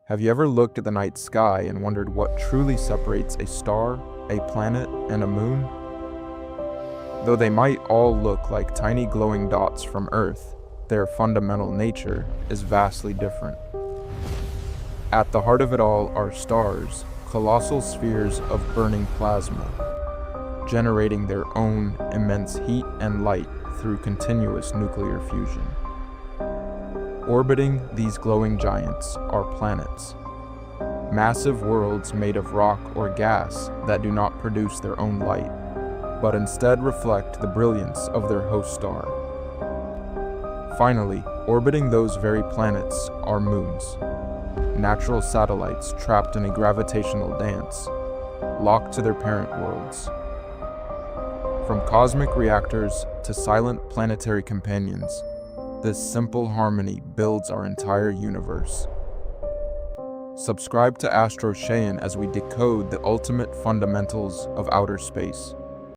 Have you ever looked at the night sky and wondered what truly separates a star, a planet, and a moon? Though they might all look like tiny glowing dots from Earth, their fundamental nature is vastly different. At the heart of it all are stars, colossal spheres of burning plasma, generating their own immense heat and light through continuous nuclear fusion. Orbiting these glowing giants are planets, massive worlds made of rock or gas that do not produce their own light, but instead reflect the brilliance of their host star. Finally, orbiting those very planets are moons, natural satellites trapped in a gravitational dance, locked to their parent worlds. From cosmic reactors to silent planetary companions, this simple harmony builds our entire universe. Subscribe to AstroShayan as we decode the ultimate fundamentals of outer space.